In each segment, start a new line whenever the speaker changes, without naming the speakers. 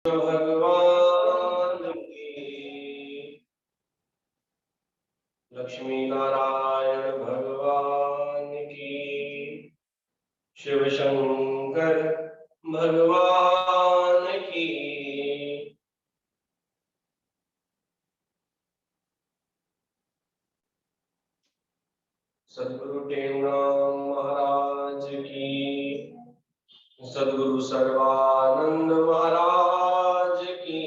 भगवान की, लक्ष्मी नारायण भगवान की, शिव शंकर भगवान की। सद्गुरु टेमराम महाराज की, सद्गुरु सर्वानंद महाराज की।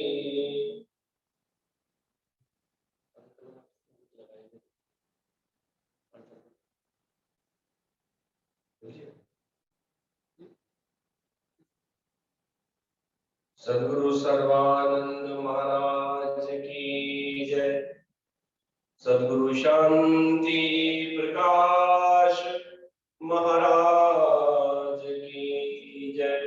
सद्गुरु सर्वानंद महाराज की जय। सद्गुरु शांति प्रकाश महाराज की जय।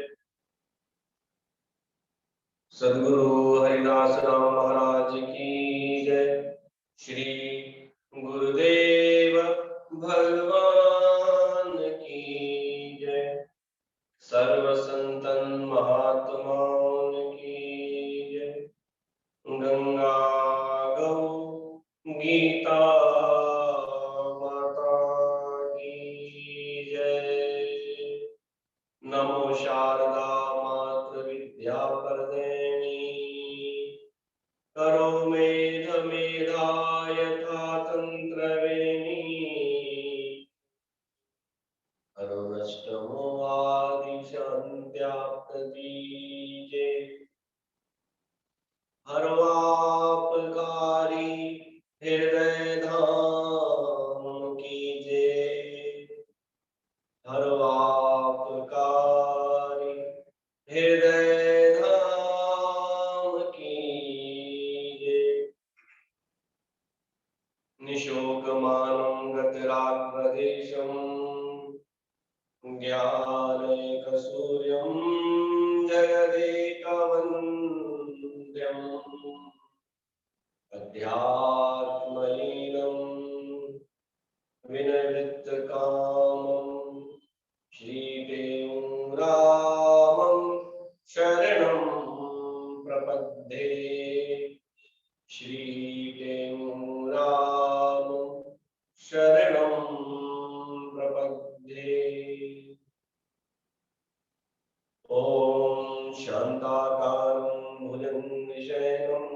सद्गुरु हरिदास राम महाराज की जय। श्री गुरुदेव भगवान की जय। सर्व संतन महात्माओं की जय। गंगा गौ गीता माता की जय। नमो शारदा मातृ विद्या प्रदेणी, करो मेध मेधा यथा तंत्र वेणी। हरो नष्टमो आदि शांत्याप्त दीजे, हरो आपकारी हृदय धाम कीजे। हरो आपकारी हृदय धाम कीजे। निशोकमानं गतिराग्रदेशं, ज्ञानैकसूर्यं जगदेकवन्द्यम्। अध्यात्मलीनं विनिवृत्तकामं श्रीदेवं रामं शरणं प्रपद्ये। श्रीदेवं रामं शरणं प्रपद्ये। ॐ शान्ताकारं भुजङ्गशयनं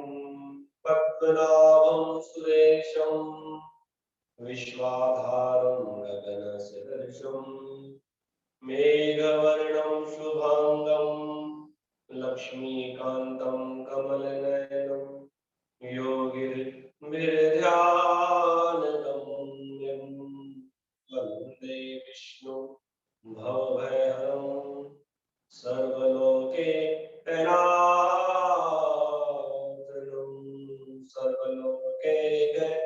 पद्मनाभं सुरेशं, विश्वाधारं गगनसदृशं मेघवर्णं शुभांगं, लक्ष्मीकान्तं कमलनयनं योगिर्भिर्ध्यानगम्यं। वन्दे विष्णु भवभयहरं सर्वलोकैकनाथनं, सर्वलोकैकनाथनं।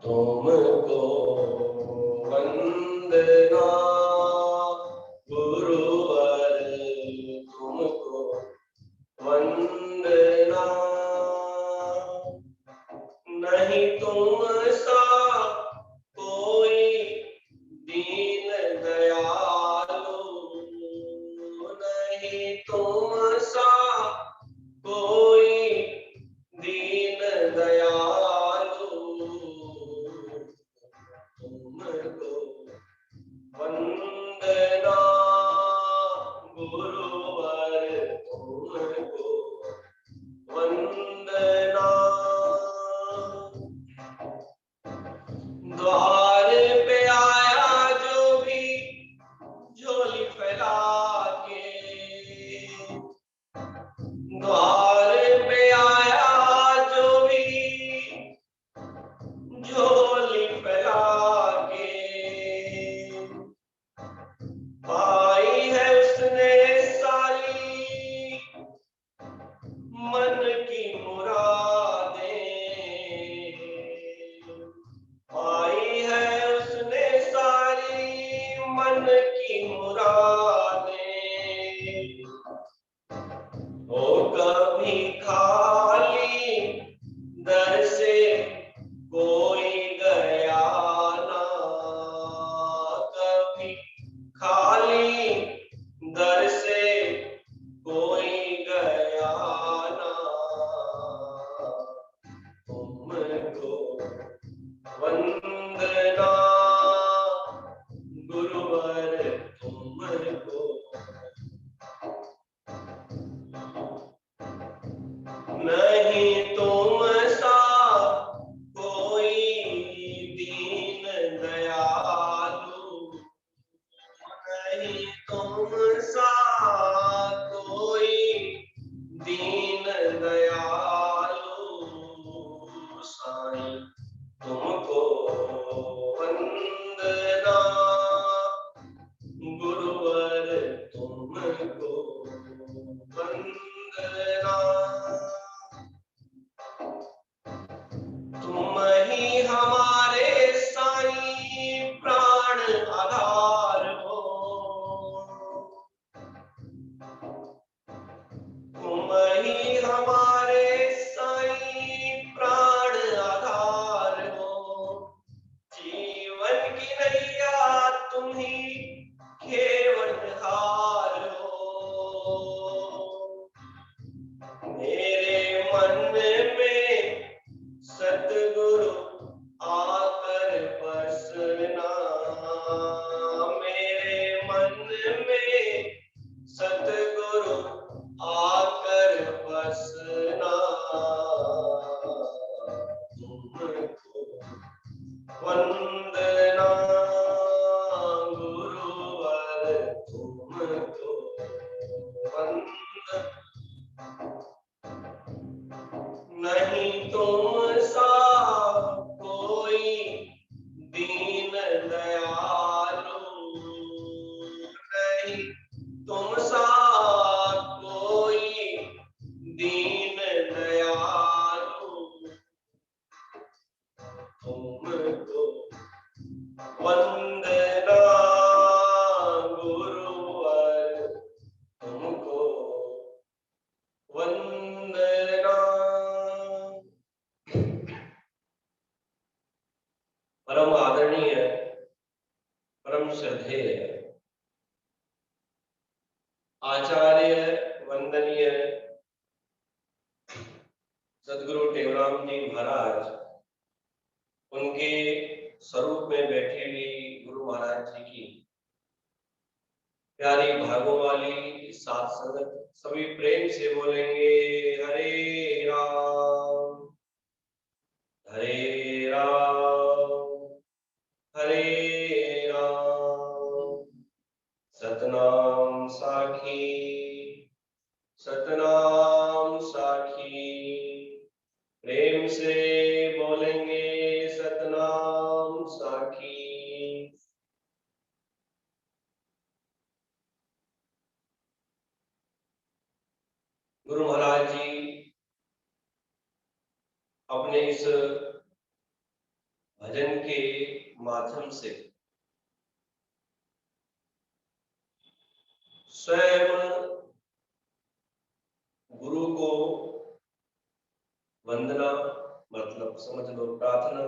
तुमको वंदना गुरुवर, तुमको वंदना। नहीं तुम सा कोई दीन दयालु, नहीं तुम सा कोई दीन दयालु। तुमको वंदना गुरुवर, तुमको वंदना। तुम ही हमारे साईं प्राण आधार हो, तुम ही हमारे साईं प्राण आधार हो, जीवन की नैया तुम ही खेवनहार हो। मेरे मन में सतगुरु आकर बसना, मेरे मन में सतगुरु आकर बसना, तुमको वंदना गुरुवर, तुमको वंदना, नहीं तुम सा कोई दीन दयालु, नहीं तुम सा कोई दीन दयालु, तुमको वंदना गुरुवर, तुमको वंदना। परम आदरणीय, परम श्रद्धेय आचार्य वंदनीय सदगुरु टेवराम जी महाराज, उनके स्वरूप में बैठी हुई गुरु महाराज जी की प्यारी भागों वाली सात संगत, सभी प्रेम से बोलेंगे हरे राम हरे राम हरे राम। सतनाम साखी सतनाम साखी, प्रेम से बोलेंगे सतनाम साखी। गुरु महाराज जी अपने इस भजन के माध्यम से स्वयं गुरु को वंदना, मतलब समझ लो प्रार्थना,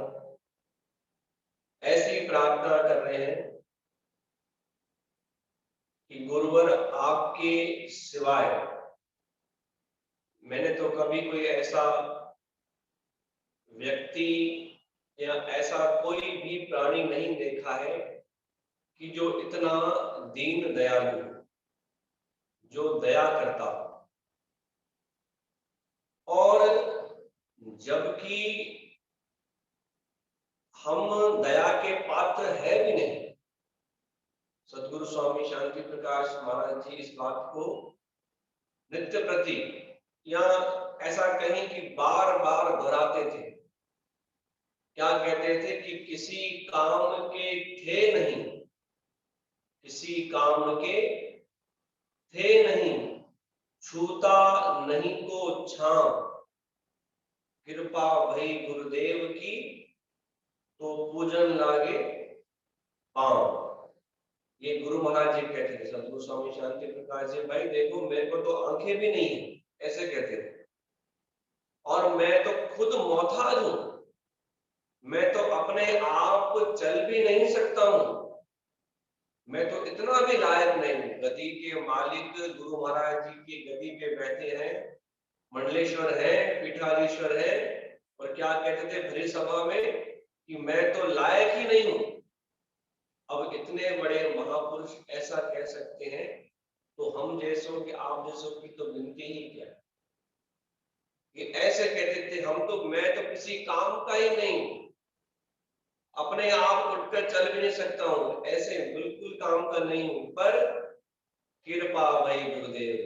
ऐसी प्रार्थना कर रहे हैं कि गुरुवर आपके सिवाय मैंने तो कभी कोई ऐसा व्यक्ति या ऐसा कोई भी प्राणी नहीं देखा है कि जो इतना दीन दयालु, जो दया करता, और जबकि हम दया के पात्र है भी नहीं। सदगुरु स्वामी शांति प्रकाश महाराज जी इस बात को नित्य प्रति, या ऐसा कहें कि बार बार दोहराते थे। क्या कहते थे कि किसी काम के थे नहीं, किसी काम के थे नहीं, छूता नहीं को छांव, कृपा भई गुरुदेव की तो पूजन लागे पांव। ये गुरु महाराज जी कहते थे, सदगुरु स्वामी शांति प्रकाश जी, भाई देखो मेरे को तो आंखें भी नहीं है, ऐसे कहते थे, और मैं तो खुद मोहताज हूं, मैं तो अपने आप को चल भी नहीं सकता हूं, मैं तो इतना भी लायक नहीं हूं। गति के मालिक गुरु महाराज जी की गति पे बैठे हैं, मंडलेश्वर है, पीठाधीश्वर है, और क्या कहते थे भरी सभा में कि मैं तो लायक ही नहीं हूं। अब इतने बड़े महापुरुष ऐसा कह सकते हैं, तो हम जैसों कि आप जैसों की तो गिनती ही क्या। ये ऐसे कहते थे, हम तो, मैं तो किसी काम का ही नहीं हूं, अपने आप उठकर चल भी नहीं सकता हूं, ऐसे बिल्कुल काम का नहीं हूं, पर कृपा भई गुरुदेव।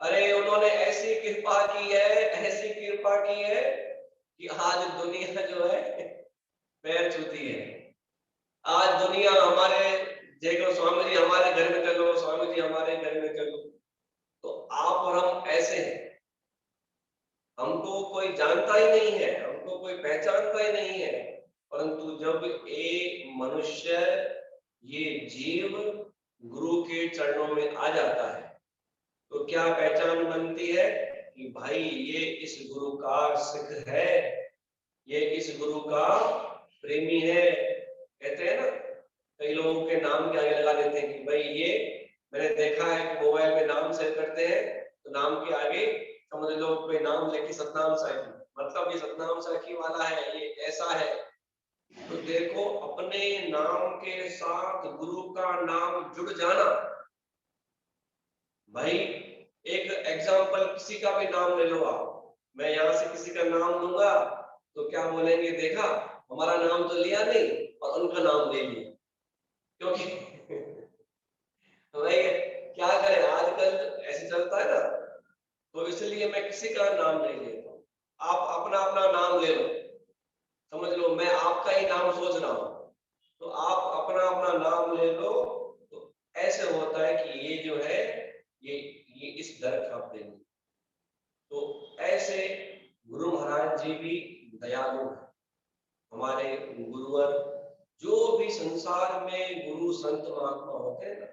अरे उन्होंने ऐसी कृपा की है, ऐसी कृपा की है कि आज दुनिया जो है पैर छूती है। आज दुनिया हमारे, देखो स्वामी जी हमारे घर में चलो, स्वामी जी हमारे घर में चलो, तो आप और हम ऐसे हैं। हमको कोई जानता ही नहीं है, हमको कोई पहचानता ही नहीं है, परंतु जब एक मनुष्य, ये जीव गुरु के चरणों में आ जाता है तो क्या पहचान बनती है कि भाई ये इस गुरु का सिख है, ये इस गुरु का प्रेमी है। कहते हैं ना, कई लोगों के नाम के आगे लगा देते हैं कि भाई ये, मैंने देखा है कि मोबाइल में नाम सेव करते हैं तो नाम के आगे समझ लो कोई नाम लेके सतनाम साखी, मतलब ये सतनाम साखी वाला है, ये ऐसा है। तो देखो, अपने नाम के साथ गुरु का नाम जुड़ जाना। भाई एक एग्जाम्पल, किसी का भी नाम ले लो आप, मैं यहाँ से किसी का नाम लूंगा तो क्या बोलेंगे, देखा हमारा नाम तो लिया नहीं और उनका नाम ले लिया, क्योंकि भाई क्या करें, आजकल ऐसे चलता है ना, तो इसलिए मैं किसी का नाम नहीं लेता हूँ। आप अपना अपना नाम ले लो, समझ लो मैं आपका ही नाम सोच रहा हूँ, तो आप अपना अपना नाम ले लो। तो ऐसे होता है कि ये जो है, ये इस दर का प्रेम। तो ऐसे गुरु महाराज जी भी दयालु हैं, हमारे गुरुवर। जो भी संसार में गुरु संत महात्मा होते हैं ना,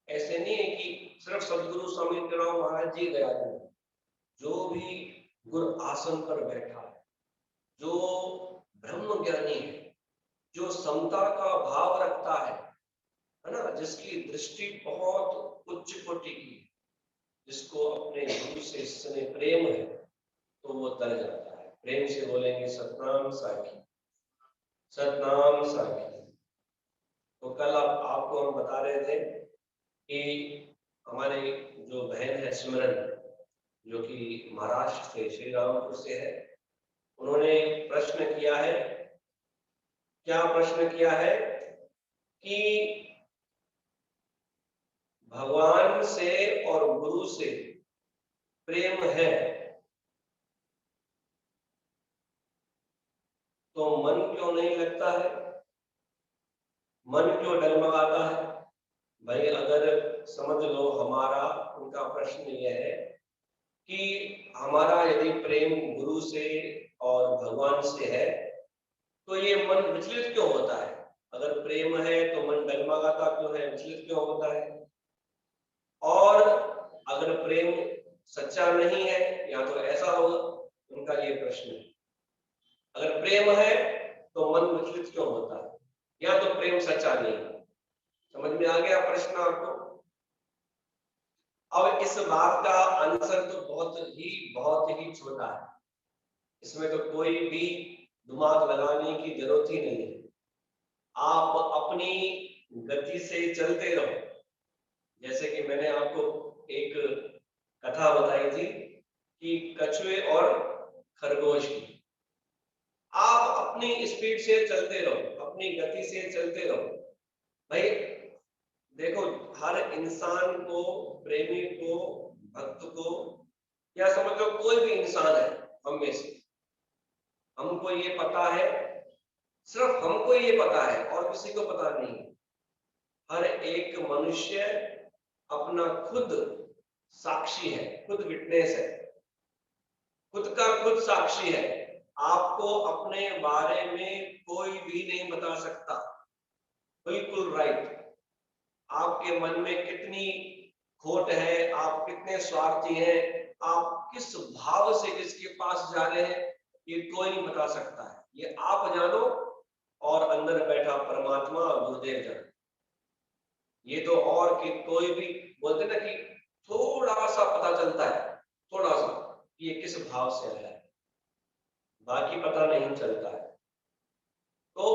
ऐसे नहीं है कि सिर्फ सदगुरु स्वामी तुकाराम महाराज जी दयालु हैं। जो भी गुरु आसन पर बैठा है, जो ब्रह्म ज्ञानी है, जो समता का भाव रखता है ना, जिसकी दृष्टि बहुत उच्च कोटि की, जिसको अपने गुरु से स्नेह प्रेम है, तो वो तर जाता है। प्रेम से बोलेंगे सतनाम साखी, सतनाम साखी। तो कल आपको हम बता रहे थे कि हमारे जो बहन है सिमरन, जो कि महाराष्ट्र से, श्री रामपुर से है, उन्होंने प्रश्न किया है। क्या प्रश्न किया है कि भगवान से और गुरु से प्रेम है तो मन क्यों नहीं लगता है, मन क्यों डगमगाता है। भाई अगर समझ लो, हमारा, उनका प्रश्न यह है कि हमारा यदि प्रेम गुरु से और भगवान से है तो ये मन विचलित क्यों होता है। अगर प्रेम है तो मन डगमगाता क्यों है, विचलित क्यों होता है। और अगर प्रेम सच्चा नहीं है, या तो ऐसा होगा, उनका ये प्रश्न है। अगर प्रेम है तो मन विचलित क्यों होता है, या तो प्रेम सच्चा नहीं है। समझ में आ गया प्रश्न आपको। अब इस बात का आंसर तो बहुत ही छोटा है, इसमें तो कोई भी दिमाग लगाने की जरूरत ही नहीं है। आप अपनी गति से चलते रहो। जैसे कि मैंने आपको एक कथा बताई थी कि कछुए और खरगोश की। आप अपनी स्पीड से चलते रहो, अपनी गति से चलते रहो। भाई देखो, हर इंसान को, प्रेमी को, भक्त को, या समझ लो कोई भी इंसान है, हम में से हमको ये पता है, सिर्फ हमको ये पता है और किसी को पता नहीं। हर एक मनुष्य अपना खुद साक्षी है, खुद विटनेस है, खुद का खुद साक्षी है। आपको अपने बारे में कोई भी नहीं बता सकता। बिल्कुल राइट। आपके मन में कितनी खोट है, आप कितने स्वार्थी हैं, आप किस भाव से किसके पास जा रहे हैं, ये कोई नहीं बता सकता है। ये आप जानो और अंदर बैठा परमात्मा गुरुदेव जानो। ये तो और कि कोई भी बोलते ना कि थोड़ा सा पता चलता है, थोड़ा सा, कि ये किस भाव से आया है, बाकी पता नहीं चलता है। तो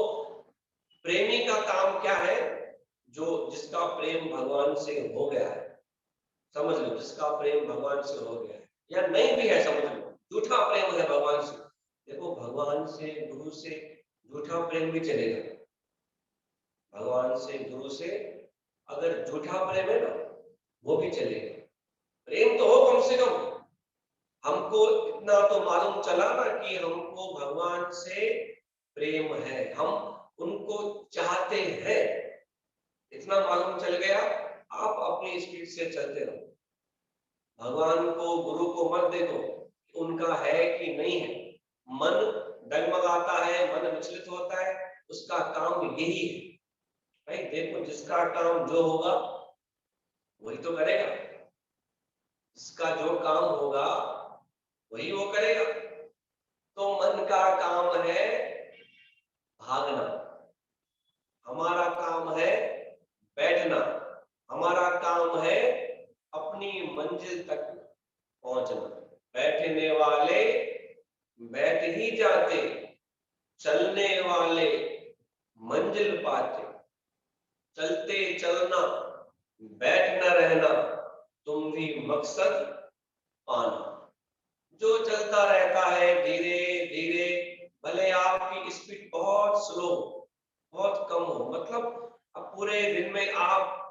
प्रेमी का काम क्या है, जो जिसका प्रेम भगवान से हो गया है, समझ लो, जिसका प्रेम भगवान से हो गया है, या नहीं भी है, समझ लो झूठा प्रेम है भगवान से। देखो, भगवान से, गुरु से झूठा प्रेम भी चलेगा। भगवान से, गुरु से अगर झूठा प्रेम है ना, वो भी चलेगा। प्रेम तो हो कम से कम। हमको इतना तो मालूम चला ना कि हमको भगवान से प्रेम है, हम उनको चाहते हैं, इतना मालूम चल गया। आप अपनी स्पीड से चलते रहो। भगवान को, गुरु को मत देखो उनका है कि नहीं है। मन डगमगाता है, मन विचलित होता है, उसका काम यही है। भाई देखो, जिसका काम जो होगा वही तो करेगा, जिसका जो काम होगा वही वो करेगा। तो मन का काम है भागना, हमारा काम है बैठना, हमारा काम है अपनी मंजिल तक पहुंचना। बैठने वाले बैठ ही जाते, चलने वाले मंजिल पाते। चलते चलना, बैठ न रहना, तुम भी मकसद पाना। जो चलता रहता है धीरे धीरे, भले आपकी स्पीड बहुत स्लो, बहुत कम हो, मतलब अब पूरे दिन में आप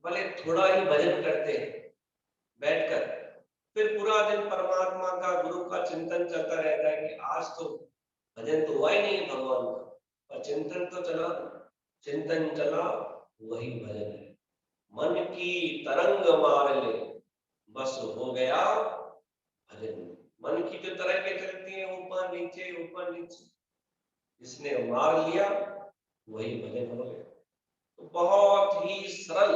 भले थोड़ा ही भजन करते हैं बैठकर, फिर पूरा दिन परमात्मा का, गुरु का चिंतन चलता रहता है कि आज तो भजन तो हुआ ही नहीं भगवान का, पर चिंतन तो चला, चिंतन चला, वही भजन है। मन की तरंग मार ले, बस हो गया भजन। मन की जो तरंगें चलती हैं ऊपर नीचे ऊपर नीचे, जिसने मार लिया वही भजन हो गया। तो बहुत ही सरल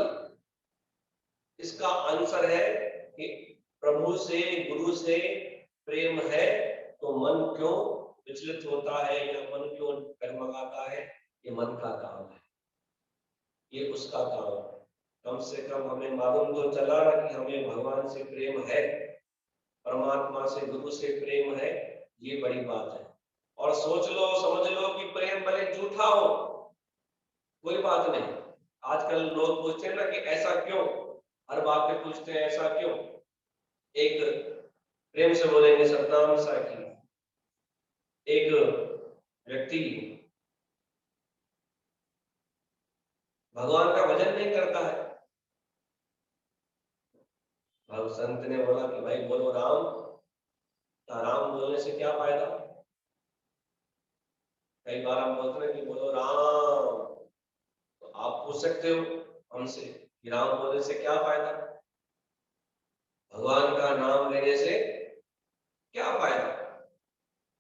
इसका आंसर है कि प्रभु से, गुरु से प्रेम है तो मन क्यों विचलित होता है या मन क्यों डगमगाता है? ये मन का काम है, ये उसका काम है। कम से कम हमें मालूम तो चला कि हमें भगवान से प्रेम है, परमात्मा से, गुरु से प्रेम है, ये बड़ी बात है। और सोच लो, समझ लो कि प्रेम भले झूठा हो, कोई बात नहीं। आजकल लोग पूछते हैं ना कि ऐसा क्यों, हर बात पे पूछते हैं ऐसा क्यों। एक प्रेम से बोलेंगे सतनाम साखी, एक व्यक्ति भगवान का भजन नहीं करता है, भगवान संत ने बोला कि भाई बोलो राम, तो राम बोलने से क्या फायदा? कई बार हम बोलते हैं कि बोलो राम, तो आप पूछ सकते हो हमसे कि राम बोलने से क्या फायदा, भगवान का नाम लेने से क्या फायदा?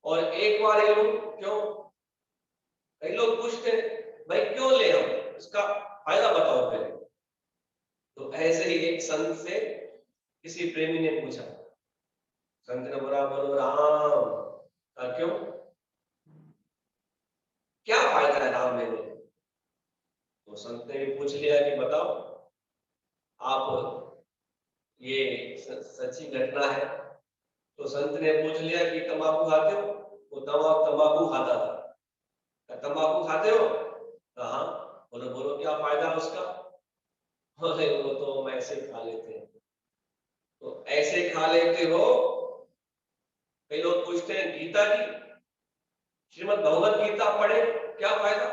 और एक बार ये लोग क्यों, कई लोग पूछते हैं भाई क्यों ले हम, इसका फायदा बताओ पहले। तो ऐसे ही एक संत से किसी प्रेमी ने पूछा, संत ने बोला बोलो राम का क्यों, क्या फायदा है राम लेने? तो संत ने भी पूछ लिया कि बताओ आप, ये सच्ची घटना है। तो संत ने पूछ लिया कि तंबाकू खाते हो? वो तंबाकू खाता था। तंबाकू खाते हो? हाँ। बोलो बोलो क्या फायदा उसका? बोले वो तो हम ऐसे खा लेते हैं। तो ऐसे खा लेते हो? कई लोग पूछते हैं गीता की, श्रीमद् भगवत गीता पढ़े क्या फायदा?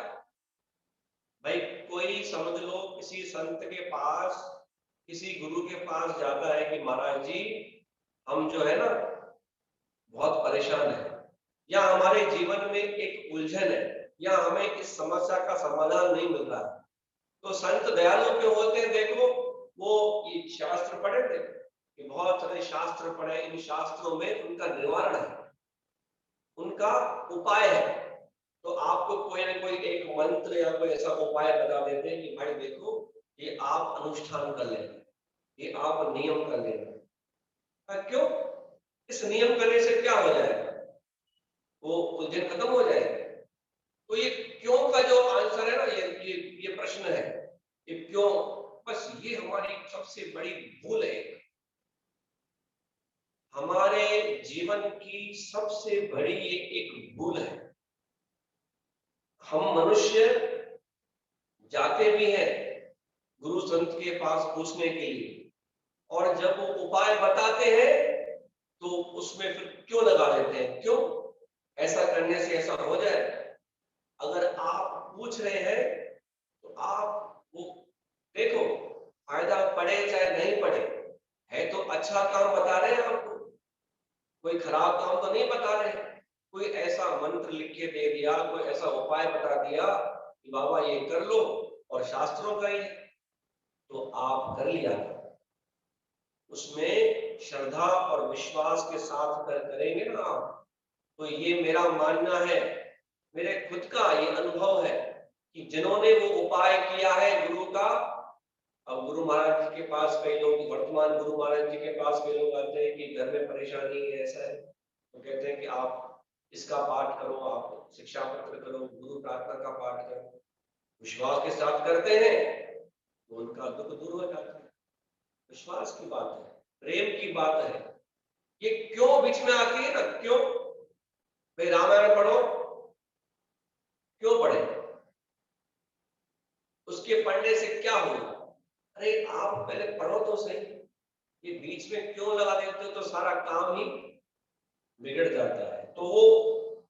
भाई कोई समझ लो किसी संत के पास, किसी गुरु के पास जाता है कि महाराज जी हम जो है ना बहुत परेशान है, या हमारे जीवन में एक उलझन है, या हमें इस समस्या का समाधान नहीं मिल रहा। तो संत दयालु क्यों होते हैं? देखो वो ये शास्त्र पढ़े थे, कि बहुत सारे शास्त्र पढ़े, इन शास्त्रों में उनका निवारण है, उनका उपाय है। तो आपको कोई ना कोई एक मंत्र या कोई ऐसा उपाय बता देते हैं कि भाई देखो ये आप अनुष्ठान कर लेना, ये आप नियम कर लेना। क्यों? इस नियम करने से क्या हो जाएगा? वो उलझन खत्म हो जाएगी। तो ये क्यों का जो आंसर है ना, ये प्रश्न है, ये क्यों, बस ये हमारी सबसे बड़ी भूल है, हमारे जीवन की सबसे बड़ी ये एक भूल है। हम मनुष्य जाते भी हैं गुरु संत के पास पूछने के लिए, और जब वो उपाय बताते हैं तो उसमें फिर क्यों लगा देते हैं, क्यों ऐसा करने से ऐसा हो जाए। अगर आप पूछ रहे हैं तो आप वो देखो, फायदा पड़े चाहे नहीं पड़े, है तो अच्छा काम बता रहे हैं आपको, कोई खराब काम तो नहीं बता रहे। कोई ऐसा मंत्र लिख के दे दिया, कोई ऐसा उपाय बता दिया कि बाबा ये कर लो और शास्त्रों का ही, तो आप कर लिया, उसमें श्रद्धा और विश्वास के साथ करेंगे ना आप, तो ये मेरा मानना है, मेरे खुद का ये अनुभव है कि जिन्होंने वो उपाय किया है गुरु का। अब गुरु महाराज जी के पास कई लोग, वर्तमान गुरु महाराज जी के पास कई लोग आते हैं कि घर में परेशानी है, ऐसा है, तो कहते हैं कि आप इसका पाठ करो, आप शिक्षा पत्र करो, गुरु प्रार्थना का पाठ करो। विश्वास के साथ करते हैं तो उनका दुख दूर हो जाता है। विश्वास की बात है, प्रेम की बात है। ये क्यों बीच में आती है ना, क्यों भाई रामायण पढ़ो, क्यों पढ़े, उसके पढ़ने से क्या होगा? अरे आप पहले पढ़ो तो सही, ये बीच में क्यों लगा देते हो, तो सारा काम ही बिगड़ जाता है। तो वो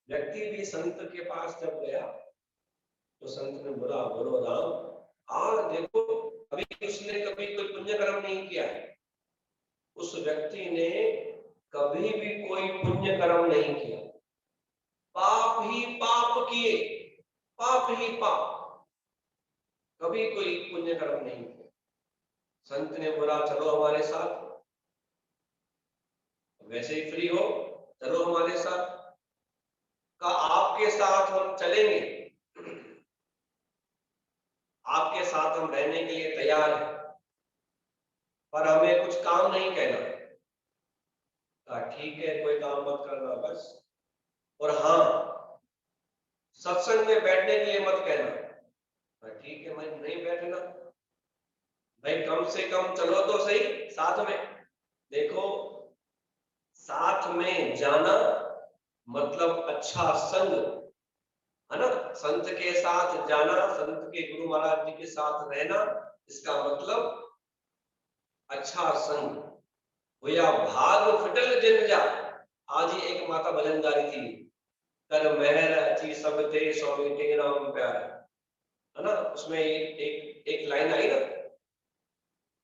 व्यक्ति भी संत के पास जब गया तो संत ने बोला, बोलो राम, देखो कभी उसने कभी कोई पुण्य कर्म नहीं किया है, उस व्यक्ति ने कभी भी कोई पुण्य कर्म नहीं किया, पाप ही पाप किए, पाप ही पाप, कभी कोई पुण्य कर्म नहीं किया। संत ने बोला चलो हमारे साथ, वैसे ही फ्री हो, चलो हमारे साथ। का आपके साथ हम चलेंगे, आपके साथ हम रहने के लिए तैयार हैं, पर हमें कुछ काम नहीं कहना। ठीक है, कोई काम मत करना बस, और हाँ, सत्संग में बैठने के लिए मत कहना। ठीक है, मैं नहीं बैठना भाई, कम से कम चलो तो सही साथ में। देखो, साथ में जाना मतलब अच्छा संग है ना, संत के साथ जाना, संत के गुरु महाराज जी के साथ रहना, इसका मतलब अच्छा संग। भैया भाग फिटल जिन जा, आज ही एक माता भजन गा रही थी, कर मेहर अच्छी सब ते स्वामी के नाम प्यार, है ना, उसमें एक लाइन आई ना,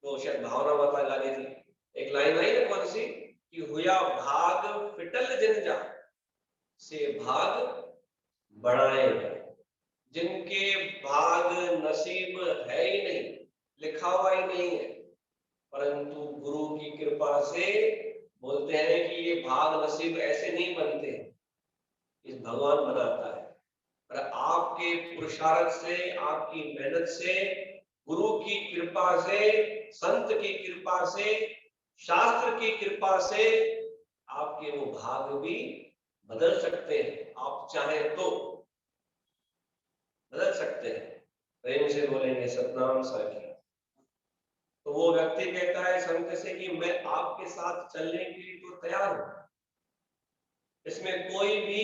तो शायद भावना माता गा रही थी, एक लाइन आई ना, कौन सी, कि हुआ भाग फिटल जिन जा से भाग बढ़ाए गए। जिनके भाग नसीब है ही नहीं, लिखा हुआ ही नहीं है, परंतु गुरु की कृपा से बोलते हैं कि ये भाग नसीब ऐसे नहीं बनते, इस भगवान बनाता है। पर आपके पुरुषार्थ से, आपकी मेहनत से, गुरु की कृपा से, संत की कृपा से, शास्त्र की कृपा से आपके वो भाग भी बदल सकते हैं। आप चाहें तो बदल सकते हैं। प्रेम से बोलेंगे सतनाम साखी। तो वो व्यक्ति कहता है संत से कि मैं आपके साथ चलने के लिए तो तैयार हूं, इसमें कोई भी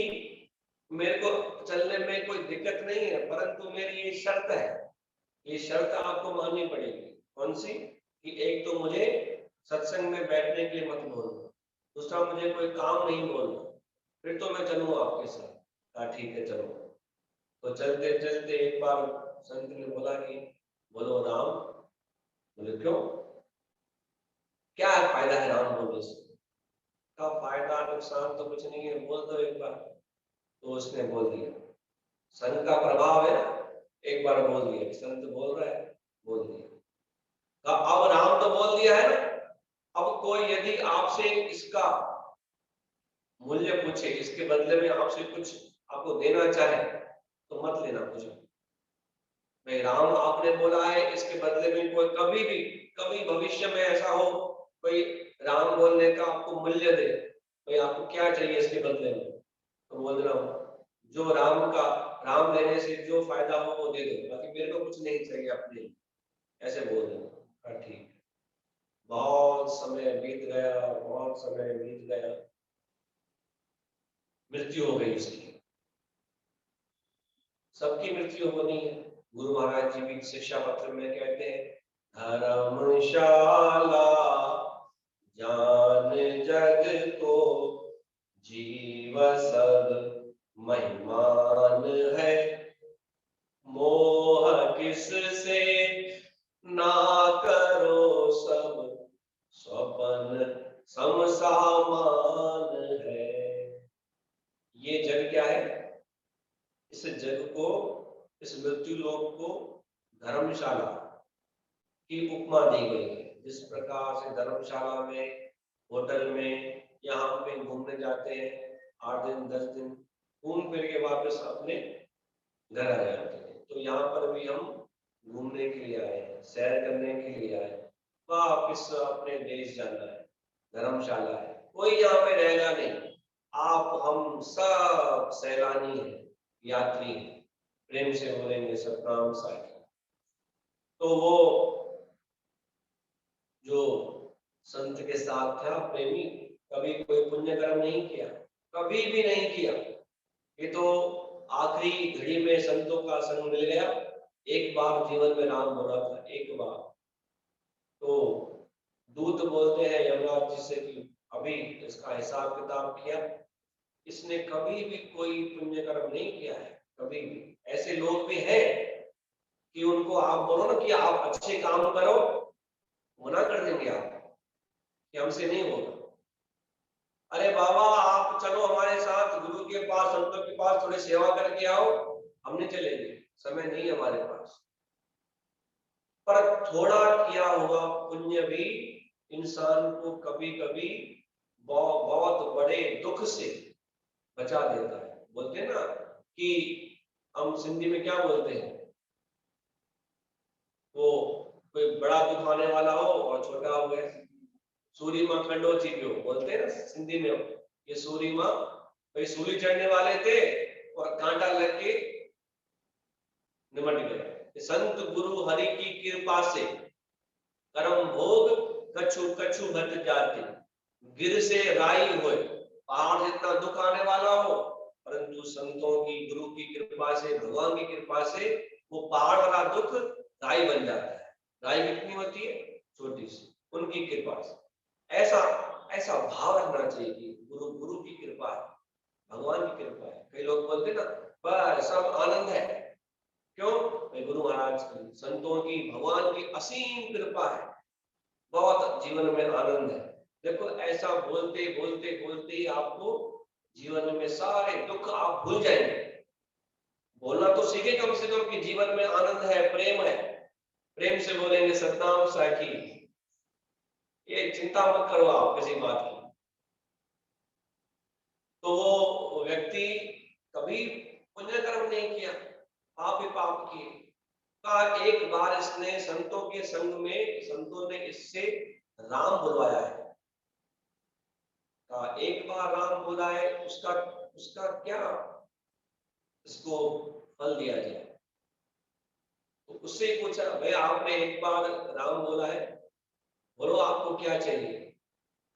मेरे को चलने में कोई दिक्कत नहीं है, परंतु मेरी ये शर्त है, ये शर्त आपको माननी पड़ेगी। कौन सी? कि एक तो मुझे सत्संग में बैठने के लिए मत बोलना, दूसरा मुझे कोई काम नहीं बोलना, फिर तो मैं चलूंगा आपके साथ। कहा ठीक है चलो। तो चलते चलते एक बार संत ने बोला कि बोलो राम। बोले क्यों, क्या फायदा है राम बोलने से? का फायदा नुकसान तो कुछ नहीं है, बोल दो एक बार। तो उसने बोल दिया, संत का प्रभाव है ना, एक बार बोल दिया, संत बोल रहा है, बोल दिया। अब राम तो बोल दिया है ना, अब कोई यदि आपसे इसका मूल्य पूछे, इसके बदले में आपसे कुछ आपको देना चाहे, तो मत लेना कुछ। भाई राम आपने बोला है, इसके बदले में कोई कभी भी, कभी भविष्य में ऐसा हो कोई राम बोलने का आपको मूल्य दे, भाई आपको क्या चाहिए इसके बदले में, तो बोल रहा हूँ जो राम का, राम लेने से जो फायदा हो वो दे दो, बाकी मेरे को कुछ नहीं चाहिए अपने, ऐसे बोल दो। ठीक है। बहुत समय बीत गया, बहुत समय बीत गया, मृत्यु हो गई उसकी। सबकी मृत्यु होनी है। गुरु महाराज जी भी शिक्षा पत्र में कहते हैं, धर्मशाला जान जग को जीव सब महिमान है, मोह किस से ना करो, सब स्वपन समसामान है। ये जग क्या है? इस जग को, इस मृत्यु लोक को धर्मशाला की उपमा दी गई है। जिस प्रकार से धर्मशाला में, होटल में, यहाँ पे घूमने जाते हैं 8 दिन 10 दिन, घूम फिर के वापस अपने घर आ जाते हैं। तो यहाँ पर भी हम घूमने के लिए आए हैं, सैर करने के लिए आए हैं, वापिस अपने देश जाना है, धर्मशाला है, कोई यहाँ पे रहेगा नहीं। आप हम सब सैलानी हैं, यात्री हैं। प्रेम से बोलेंगे सतनाम साखी। तो वो जो संत के साथ था प्रेमी, कभी कोई पुण्य कर्म नहीं किया, कभी भी नहीं किया। ये तो आखिरी घड़ी में संतों का संग मिल गया, एक बार जीवन में राम बोला था, एक बार। तो दूत बोलते हैं यमराज जी से कि अभी इसका हिसाब किताब किया, इसने कभी भी कोई पुण्य कर्म नहीं किया है, कभी भी। ऐसे लोग भी हैं कि उनको आप बोलो ना कि आप अच्छे काम करो, मना कर देंगे आप कि हमसे नहीं होगा। अरे बाबा आप चलो हमारे साथ गुरु के पास, संतों के पास, थोड़ी सेवा करके आओ, हम नहीं चलेंगे, समय नहीं हमारे पास। पर थोड़ा किया हुआ पुण्य भी इंसान को कभी कभी बहुत बड़े दुख से बचा देता है। बोलते हैं ना कि हम सिंधी में क्या बोलते हैं, वो कोई बड़ा दुख आने वाला हो और छोटा हो गया, सूरी माँ खंडो थी पियो, बोलते हैं ना सिंधी में। ये सूरी माँ भाई सूली चढ़ने वाले थे और कांटा लग के निमट गए। संत गुरु हरि की कृपा से कर्म भोग कछु कछु घट जाते, गिर से राई होए। पहाड़ जितना दुख आने वाला हो, परंतु संतों की, गुरु की कृपा से, भगवान की कृपा से वो पहाड़ वाला दुख राई बन जाता है। राई कितनी होती है, छोटी सी, उनकी कृपा से। ऐसा ऐसा भाव रखना चाहिए कि गुरु गुरु की कृपा है, भगवान की कृपा है। कई लोग बोलते ना बस सब आनंद है, क्यों? गुरु महाराज की, संतों की, भगवान की असीम कृपा है, बहुत जीवन में आनंद है। देखो ऐसा बोलते बोलते बोलते ही आपको जीवन में सारे दुख आप भूल जाएंगे। बोलना तो सीखे कम से कम कि जीवन में आनंद है, प्रेम है। प्रेम से बोलेंगे सतनाम साखी। ये चिंता मत करो आप किसी बात की। तो वो व्यक्ति कभी पुण्य कर्म नहीं किया, पाप ही पाप किए का, एक बार इसने संतों के संग में, संतों ने इससे राम बुलवाया है का, एक बार राम बुलाए, उसका उसका क्या इसको फल दिया जाए। तो उससे पूछा भाई आपने एक बार राम बोला है, बोलो आपको क्या चाहिए?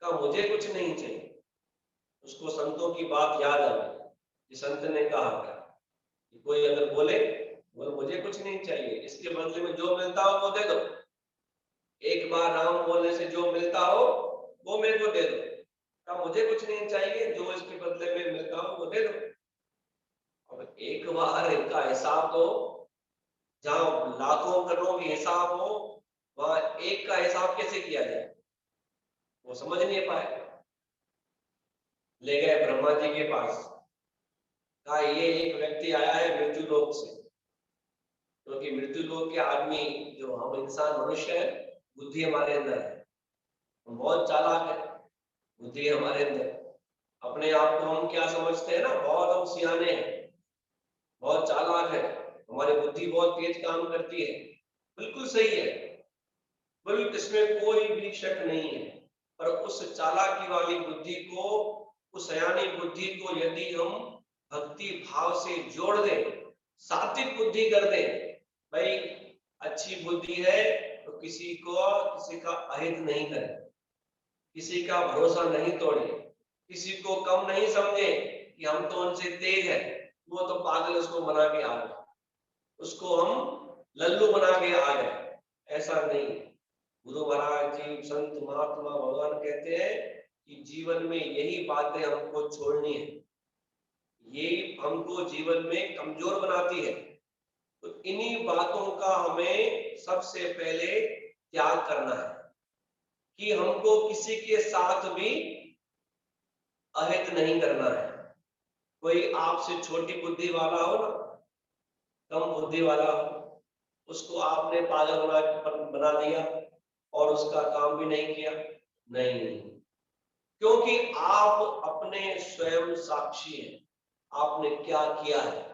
का मुझे कुछ नहीं चाहिए। उसको संतों की बात याद आ गई कि संत ने कहा था कि कोई अगर बोले मुझे कुछ नहीं चाहिए, इसके बदले में जो मिलता हो वो दे दो। एक बार राम बोलने से जो मिलता हो वो मेरे को दे दो। का मुझे कुछ नहीं चाहिए, जो इसके बदले में मिलता हो वो दे दो। अब एक बार का हिसाब दो, जहां लाखों करोड़ों की हिसाब हो, वहां एक का हिसाब कैसे किया जाए, वो समझ नहीं पाए। ले गए ब्रह्मा जी के पास, कहा ये एक व्यक्ति आया है मृत्यु लोक से, क्योंकि तो मृत्यु लोक के आदमी, जो हम इंसान मनुष्य है, बुद्धि हमारे अंदर है, हम बहुत चालाक है, बुद्धि हमारे अंदर। अपने आप को हम क्या समझते हैं ना, बहुत हम सियाने हैं, बहुत चालाक है, हमारी बुद्धि बहुत तेज काम करती है। बिल्कुल सही है, बिल्कुल इसमें कोई भी शक नहीं है। पर उस चालाकी वाली बुद्धि को, उस सयानी बुद्धि को यदि हम भक्ति भाव से जोड़ दें, सात्विक बुद्धि कर दें, भाई अच्छी बुद्धि है तो किसी का अहित नहीं करे, किसी का भरोसा नहीं तोड़े, किसी को कम नहीं समझे कि हम तो उनसे तेज है, वो तो पागल, उसको बना के आ गए, उसको हम लल्लू बना के आ गए। ऐसा नहीं। गुरु महाराज जी, संत महात्मा भगवान कहते हैं कि जीवन में यही बातें हमको छोड़नी है, ये हमको जीवन में कमजोर बनाती है। तो इन्हीं बातों का हमें सबसे पहले त्याग करना है कि हमको किसी के साथ भी अहित नहीं करना है। कोई आपसे छोटी बुद्धि वाला हो ना, कम बुद्धि वाला हो, उसको आपने पागल बना दिया और उसका काम भी नहीं किया? नहीं, क्योंकि आप अपने स्वयं साक्षी हैं। आपने क्या किया है?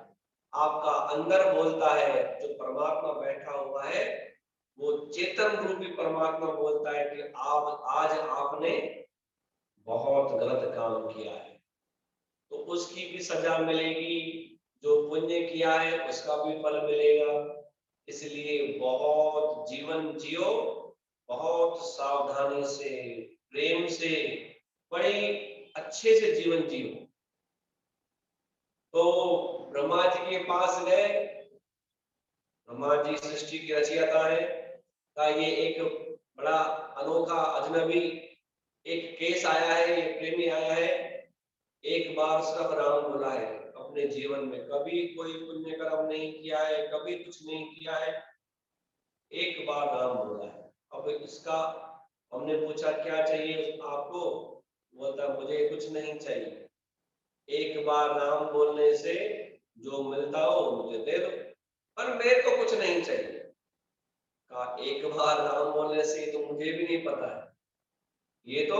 आपका अंदर बोलता है, जो परमात्मा बैठा हुआ है, वो चेतन रूपी परमात्मा बोलता है कि आप आज आपने बहुत गलत काम किया है, तो उसकी भी सजा मिलेगी। जो पुण्य किया है उसका भी फल मिलेगा। इसलिए बहुत जीवन जियो, बहुत सावधानी से, प्रेम से, बड़ी अच्छे से जीवन जियो। तो ब्रह्मा जी के पास गए। ब्रह्मा जी सृष्टि के रचयिता है का ये एक बड़ा अनोखा अजनबी एक केस आया है, ये प्रेमी आया है। एक बार सिर्फ राम बोला है अपने जीवन में, कभी कोई पुण्य कर्म नहीं किया है, कभी कुछ नहीं किया है, एक बार राम बोला है। अब इसका हमने पूछा क्या चाहिए आपको? बोलता मुझे कुछ नहीं चाहिए, एक बार नाम बोलने से जो मिलता हो मुझे दे दो, पर मेरे को कुछ नहीं चाहिए। कहा एक बार नाम बोलने से तो मुझे भी नहीं पता है, ये तो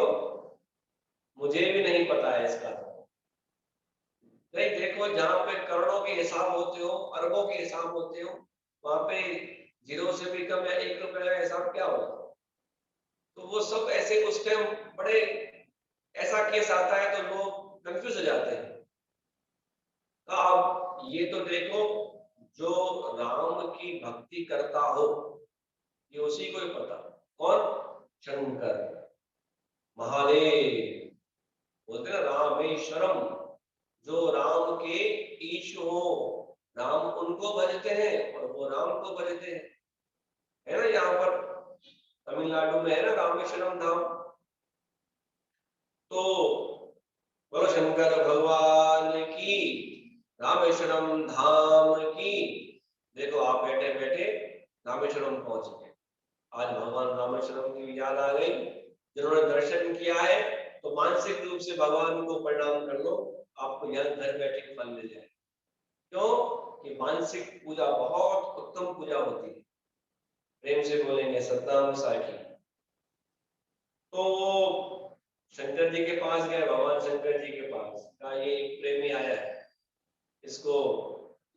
मुझे भी नहीं पता है इसका। नहीं, देखो जहाँ पे करोड़ों के हिसाब होते हो, अरबों के हिसाब होते हो, वहां पे जीरो से भी कम या 1 रुपए का हिसाब क्या होगा? तो वो सब ऐसे उस टाइम बड़े ऐसा केस आता है तो लोग कंफ्यूज हो जाते हैं। तो अब ये तो देखो, जो राम की भक्ति करता हो ये उसी को ही पता। कौन? शंकर महादेव, बोलते ना रामेश्वरम, जो राम के ईश हो, राम उनको भजते हैं और वो राम को भजते हैं। है ना, यहाँ पर तमिलनाडु में है ना रामेश्वरम धाम। तो बोलो शंकर भगवान की, रामेश्वरम धाम की। देखो आप बैठे बैठे रामेश्वरम पहुंच गए। आज भगवान रामेश्वरम की याद आ गई। जिन्होंने दर्शन किया है तो मानसिक रूप से भगवान को प्रणाम कर लो, आपको यहाँ घर बैठे फल मिल जाए। क्यों? कि मानसिक पूजा बहुत उत्तम पूजा होती है। प्रेम से बोलेंगे सतनाम साखी। तो शंकर जी के पास गए, भगवान शंकर जी के पास का ये एक प्रेमी आया है, इसको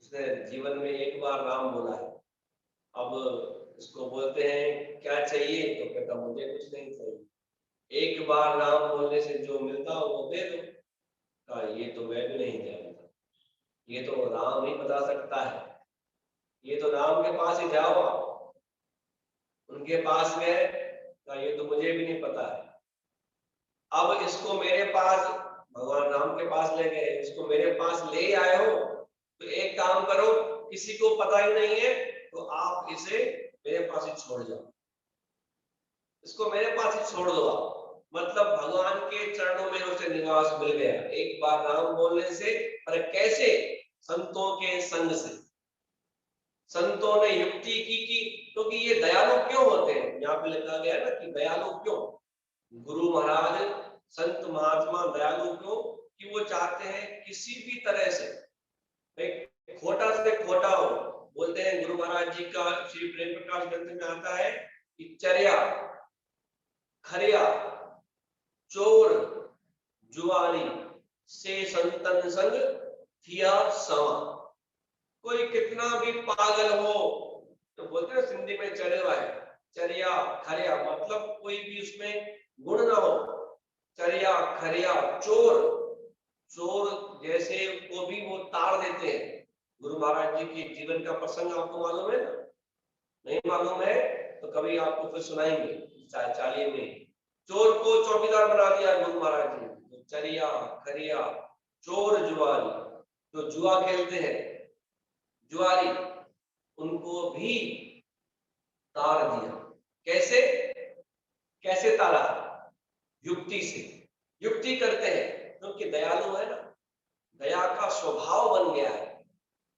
इसने जीवन में एक बार राम बोला है। अब इसको बोलते हैं क्या चाहिए, तो कहता मुझे कुछ नहीं चाहिए, एक बार राम बोलने से जो मिलता हो वो दे दो। कहा ये तो मैं भी नहीं जानता, ये तो राम ही बता सकता है, ये तो राम के पास ही जाओ आप। उनके पास गए, कहा ये तो मुझे भी नहीं पता है। अब इसको मेरे पास, भगवान राम के पास ले गए, इसको मेरे पास ले आए हो, तो एक काम करो, किसी को पता ही नहीं है तो आप इसे मेरे पास ही छोड़ जाओ, इसको मेरे पास ही छोड़ दो आप। मतलब भगवान के चरणों में उसे निवास मिल गया एक बार नाम बोलने से। पर कैसे? संतों के संग से। संतों ने युक्ति की, क्योंकि ये दयालु क्यों होते हैं, यहाँ पे लिखा गया है ना कि दयालु क्यों। गुरु महाराज संत महात्मा दयालु क्यों? कि वो चाहते हैं किसी भी तरह से खोटा से खोटा हो। बोलते हैं गुरु महाराज जी का श्री प्रेम प्रकाश ग्रंथ में आता है कि चर्या, खरिया, चोर, जुआरी से संतन संग थिया समा। कोई कितना भी पागल हो, तो बोलते हैं सिंधी में चरेवा है, चरिया खरिया, मतलब कोई भी उसमें गुण ना हो। चरिया खरिया, चोर, चोर जैसे को भी वो ताड़ देते हैं। गुरु महाराज जी के जीवन का प्रसंग आपको मालूम है ना? नहीं मालूम है तो कभी आपको फिर सुनाएंगे चालीहे में। चोर को चौकीदार बना दिया गुरु महाराज जी। तो चरिया खरिया, चोर, जुआरी, जो जुआ खेलते हैं, जुआरी, उनको भी तार दिया। कैसे? कैसे तारा? युक्ति से। युक्ति करते हैं क्योंकि दयालु है ना, दया का स्वभाव बन गया है।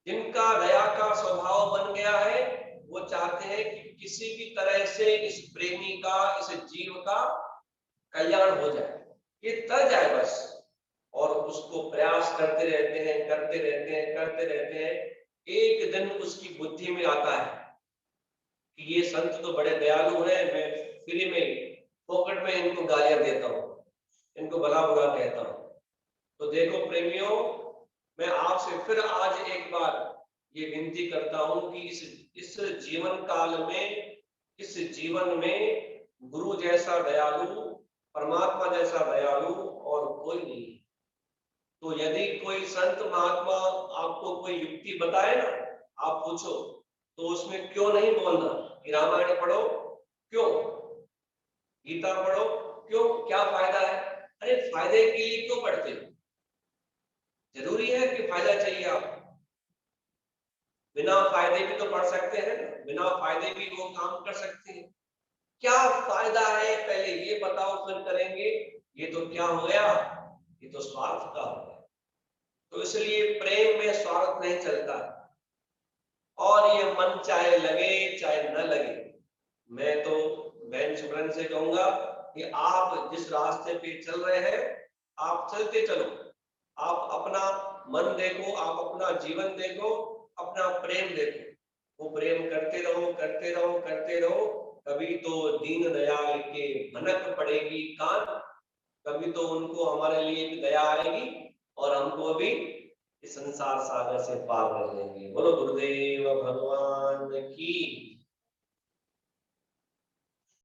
जिनका दया का स्वभाव बन गया है वो चाहते हैं कि किसी भी तरह से इस प्रेमी का, इस जीव का कल्याण हो जाए, ये तर जाए बस। और उसको प्रयास करते रहते हैं, करते रहते हैं, करते रहते हैं। एक दिन उसकी बुद्धि में आता है कि ये संत तो बड़े दयालु हैं, मैं फ्री में पॉकेट में इनको गालियां देता हूँ, इनको भला बुरा कहता हूँ। तो देखो प्रेमियों, मैं आपसे फिर आज एक बार ये विनती करता हूं कि इस जीवन काल में, इस जीवन में गुरु जैसा दयालु, परमात्मा जैसा दयालु और कोई नहीं। तो यदि कोई संत महात्मा आपको कोई युक्ति बताए ना, आप पूछो तो उसमें क्यों नहीं बोलना कि रामायण पढ़ो, क्यों गीता पढ़ो, क्यों, क्या फायदा है? अरे फायदे के लिए क्यों पढ़ते हो? जरूरी है कि फायदा चाहिए आपको? बिना फायदे भी तो पढ़ सकते हैं ना, बिना फायदे भी वो काम कर सकते हैं। क्या फायदा है पहले ये बताओ, फिर करेंगे। ये तो क्या हो गया, ये तो स्वार्थ का हो गया। तो इसलिए प्रेम में स्वार्थ नहीं चलता। और ये मन चाहे लगे चाहे न लगे, मैं तो बहन सिमरन से कहूंगा कि आप जिस रास्ते पे चल रहे हैं, आप चलते चलो। आप अपना मन देखो, आप अपना जीवन देखो, अपना प्रेम देखो। वो प्रेम करते रहो, करते रहो, करते रहो। कभी तो दीन दयाल के भनक पड़ेगी कान, कभी तो उनको हमारे लिए भी दया आएगी और हमको भी इस संसार सागर से पार कर लेंगे। बोलो गुरुदेव भगवान की।